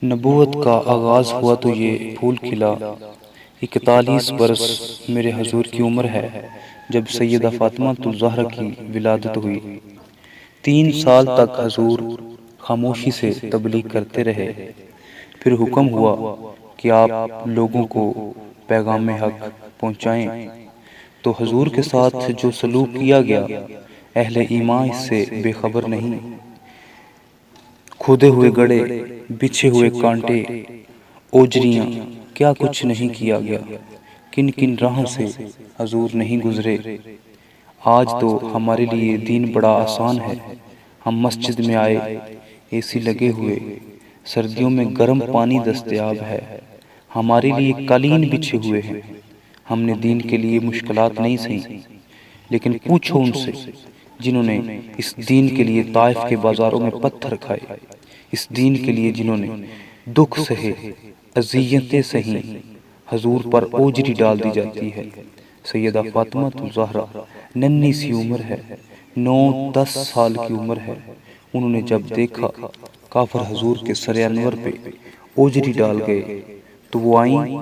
نبوت کا آغاز ہوا تو یہ پھول کھلا۔ 41 برس میرے حضور کی عمر ہے جب سیدہ فاطمہ الزہرا کی ولادت ہوئی۔ 3 سال تک حضور خاموشی سے تبلیغ کرتے رہے، پھر حکم ہوا کہ آپ لوگوں کو پیغام حق پہنچائیں۔ تو حضور کے ساتھ جو سلوک کیا گیا، اہل ایمان اس سے بے خبر نہیں۔ کھودے ہوئے گڑھے، بچھے ہوئے کانٹے، اوجریاں، کیا کچھ نہیں کیا گیا۔ کن کن راہوں سے حضور نہیں گزرے۔ آج تو ہمارے لیے دین بڑا آسان ہے۔ ہم مسجد میں آئے، اے سی لگے ہوئے، سردیوں میں گرم پانی دستیاب ہے، ہمارے لیے قالین بچھے ہوئے ہیں۔ ہم نے دین کے لیے مشکلات نہیں سہیں، لیکن پوچھو ان سے جنہوں نے اس دین کے لیے طائف کے بازاروں میں پتھر کھائے، اس دین کے لیے جنہوں نے دکھ سہے، اذیتیں سہیں۔ حضور پر اوجری ڈال دی جاتی ہے۔ سیدہ فاطمہ الزہرا ننھی سی عمر ہے، 9-10 سال کی عمر ہے۔ انہوں نے جب دیکھا کافر حضور کے سر انور پہ اوجری ڈال گئے تو وہ آئیں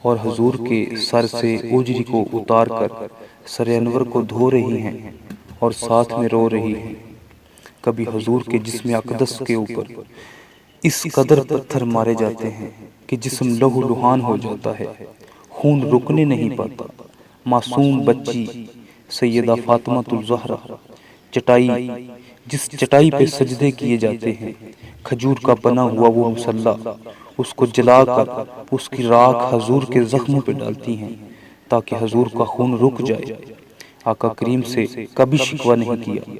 اور حضور کے سر سے اوجری کو اتار کر سر انور کو دھو رہی ہیں اور ساتھ میں رو رہی ہیں۔ کبھی حضور کے جسم اقدس کے اوپر اس قدر پتھر مارے جاتے ہیں کہ جسم لہو لہان ہو جاتا ہے، خون رکنے نہیں پاتا۔ معصوم بچی سیدہ فاطمہ الزہرا چٹائی، جس چٹائی پہ سجدے کیے جاتے ہیں، کھجور کا بنا ہوا وہ مصلی، اس کو جلا کر اس کی راکھ حضور کے زخموں پہ ڈالتی ہیں تاکہ حضور کا خون رک جائے۔ آقا کریم سے کبھی شکوہ نہیں کیا۔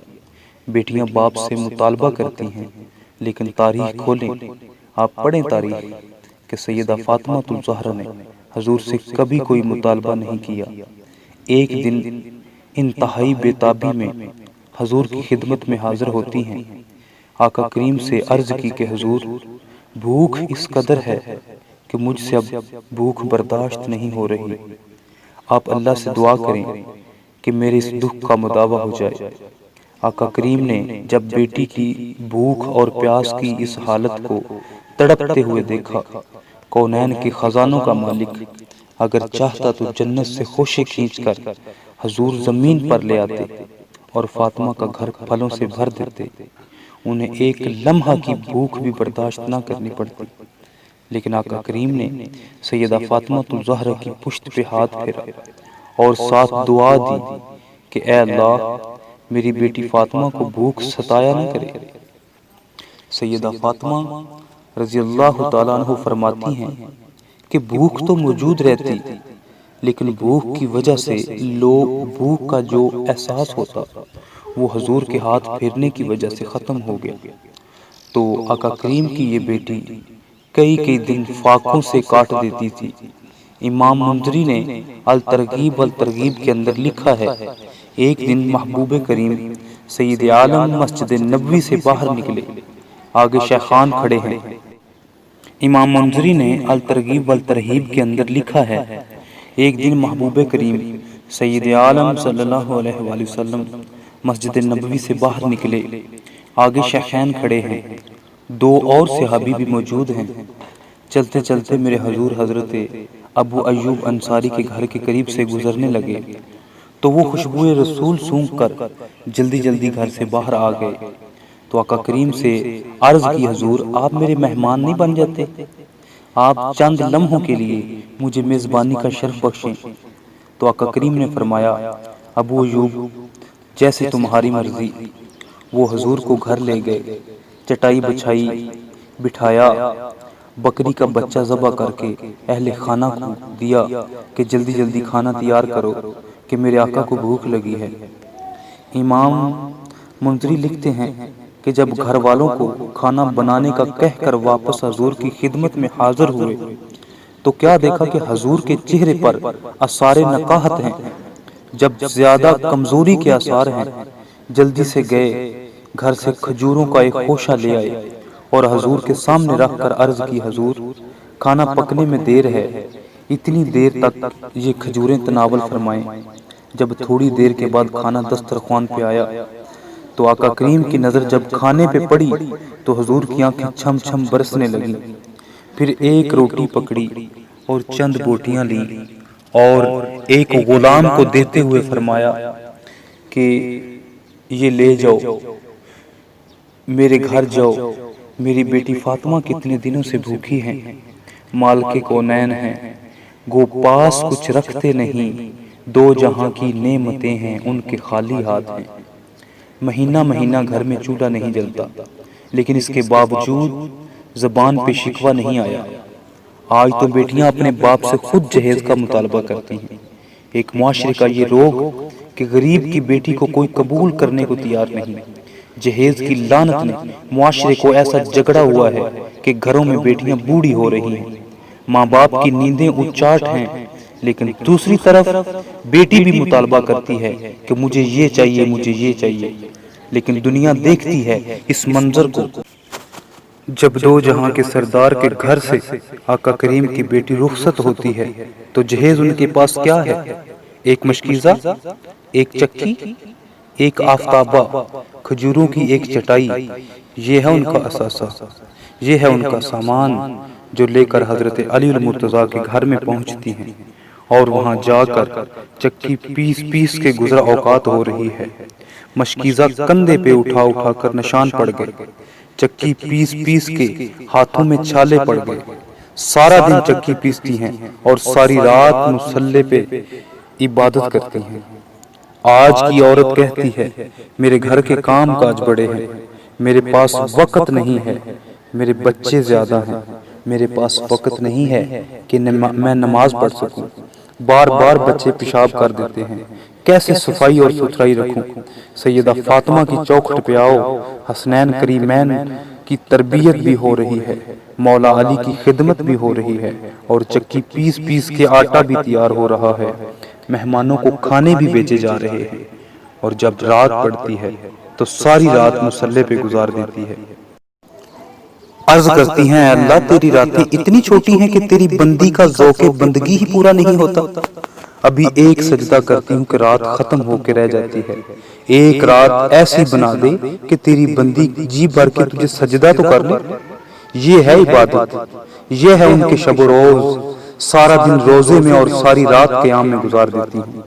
بیٹیاں باپ سے مطالبہ کرتی ہیں، لیکن تاریخ کھولیں، آپ پڑھیں تاریخ، کہ سیدہ فاطمہ الزہرا نے حضور سے کبھی کوئی مطالبہ نہیں کیا۔ ایک دن انتہائی بے تابی میں حضور کی خدمت میں حاضر ہوتی ہیں۔ آقا کریم سے عرض کی کہ حضور، بھوک اس قدر ہے کہ مجھ سے اب بھوک برداشت نہیں ہو رہی، آپ اللہ سے دعا کریں کہ میرے اس دکھ کا مداوع ہو جائے۔ آقا کریم نے جب بیٹی کی بھوک اور پیاس کی اس حالت کو تڑپتے ہوئے دیکھا، کونین کے خزانوں کا مالک اگر چاہتا تو جنت سے خوشے کھینچ کر حضور زمین پر لے آتے اور فاطمہ کا گھر پھلوں سے بھر دیتے، انہیں ایک لمحہ کی بھوک بھی برداشت نہ کرنی پڑتی۔ لیکن آقا کریم نے سیدہ فاطمہ الزہرا کی پشت پہ ہاتھ پھیرا اور ساتھ دعا دی کہ اے اللہ، میری بیٹی فاطمہ کو بھوک ستایا نہ کرے۔ سیدہ فاطمہ رضی اللہ تعالیٰ عنہ فرماتی ہیں کہ بھوک تو موجود رہتی، لیکن بھوک کی وجہ سے بھوک کا جو احساس ہوتا وہ حضور کے ہاتھ پھیرنے کی وجہ سے ختم ہو گیا۔ تو آقا کریم کی یہ بیٹی کئی دن فاقوں سے کاٹ دیتی تھی۔ امام منذری نے الترغیب والترغیب کے اندر لکھا ہے، ایک دن محبوب کریم سید عالم مسجد نبوی سے باہر نکلے، آگے شیخان کھڑے ہیں۔ امام منذری نے الترغیب والترہیب کے اندر لکھا ہے، ایک دن محبوب کریم سید عالم صلی اللہ علیہ وآلہ وسلم مسجد نبوی سے باہر نکلے، آگے شیخین کھڑے ہیں، 2 اور صحابی بھی موجود ہیں۔ چلتے چلتے میرے حضور حضرت ابو ایوب انصاری کے گھر کے قریب سے گزرنے لگے تو وہ خوشبوئے رسول سونگھ کر جلدی جلدی گھر سے باہر آ گئے۔ تو آقا کریم سے عرض کی، حضور آپ میرے مہمان نہیں بن جاتے؟ آپ چند لمحوں کے لیے مجھے میزبانی کا شرف بخشیں۔ تو آقا کریم نے فرمایا، ابو ایوب جیسے تمہاری مرضی۔ وہ حضور کو گھر لے گئے، چٹائی بچھائی، بٹھایا، بکری کا بچہ ذبح کر کے اہل خانہ کو دیا کہ جلدی جلدی کھانا تیار کرو کہ میرے آقا کو بھوک لگی ہے۔ امام منذری لکھتے ہیں کہ جب گھر والوں کو کھانا بنانے کا کہہ کر واپس حضور کی خدمت میں حاضر ہوئے تو کیا دیکھا کہ حضور کے چہرے پر آثار نقاہت ہیں، جب زیادہ کمزوری کے آثار ہیں۔ جلدی سے گئے، گھر سے کھجوروں کا ایک خوشہ لے آئے اور حضور کے سامنے رکھ کر عرض کی، حضور کھانا پکنے میں دیر ہے، اتنی دیر تک یہ کھجوریں تناول فرمائیں۔ جب تھوڑی دیر کے بعد کھانا دسترخوان پہ آیا تو آقا کریم کی نظر جب کھانے پہ پڑی تو حضور کی آنکھیں چھم چھم برسنے لگیں۔ پھر ایک روٹی پکڑی اور چند بوٹیاں لیں اور ایک غلام کو دیتے ہوئے فرمایا کہ یہ لے جاؤ، میرے گھر جاؤ، میری بیٹی فاطمہ کتنے دنوں سے بھوکی ہیں، مالکے کونین ہیں، گو پاس کچھ رکھتے نہیں، دو جہاں کی نعمتیں ہیں ان کے خالی ہاتھ ہیں۔ مہینہ مہینہ گھر میں چولہا نہیں جلتا، لیکن اس کے باوجود زبان پہ شکوہ نہیں آیا۔ آج تو بیٹیاں اپنے باپ سے خود جہیز کا مطالبہ کرتی ہیں۔ ایک معاشرے کا یہ روگ کہ غریب کی بیٹی کو کوئی قبول کرنے کو تیار نہیں۔ جہیز کی لعنت نے معاشرے کو ایسا جگڑا ہوا ہے کہ گھروں میں بیٹیاں بوڑھی ہو رہی ہیں، ماں باپ کی نیندیں اچاٹ ہیں، لیکن دوسری طرف بیٹی بھی مطالبہ کرتی ہے کہ مجھے یہ چاہیے، مجھے یہ چاہیے، لیکن دنیا دیکھتی ہے اس منظر کو جب دو جہاں کے سردار کے گھر سے آقا کریم کی بیٹی رخصت ہوتی ہے تو جہیز ان کے پاس کیا ہے؟ ایک مشکیزہ، ایک چکی، ایک آفتابہ، کھجوروں کی ایک چٹائی، یہ ہے ان کا اثاثہ، یہ ہے ان کا سامان جو لے کر حضرت علی المرتضیٰ کے گھر میں پہنچتی ہیں، اور وہاں جا کر چکی پیس پیس کے گزرا اوقات ہو رہی ہے۔ مشکیزہ کندھے پہ اٹھا اٹھا کر نشان پڑ گئے، چکی پیس پیس کے ہاتھوں میں چھالے پڑ گئے۔ سارا دن چکی پیستی ہیں اور ساری رات مصلے پہ عبادت کرتی ہیں۔ آج کی عورت کہتی ہے میرے گھر کے کام کاج بڑے ہیں، میرے پاس وقت نہیں ہے، میرے بچے زیادہ ہیں، میرے پاس وقت نہیں ہے کہ میں نماز پڑھ سکوں، بار بار بچے پیشاب کر دیتے ہیں، کیسے صفائی اور ستھرائی رکھوں؟ سیدہ فاطمہ کی چوکھٹ پہ آؤ، حسنین کریمین کی تربیت بھی ہو رہی ہے، مولا علی کی خدمت بھی ہو رہی ہے، اور چکی پیس پیس کے آٹا بھی تیار ہو رہا ہے، مہمانوں کو کھانے بھی بیچے جا رہے ہیں، اور جب رات پڑتی ہے تو ساری رات مصلے پہ گزار دیتی ہے۔ عرض کرتی ہیں اللہ تیری راتیں اتنی چھوٹی ہیں کہ تیری بندی کا ذوق بندگی ہی پورا نہیں ہوتا۔ ابھی ایک سجدہ کرتی ہوں کہ رات ختم ہو کے رہ جاتی ہے، ایک رات ایسی بنا دے کہ تیری بندی جی بھر کے تجھے سجدہ تو کر لے۔ یہ ہے عبادت، یہ ہے ان کے شب و روز، سارا دن روزے میں اور ساری رات قیام میں گزار دیتی ہوں۔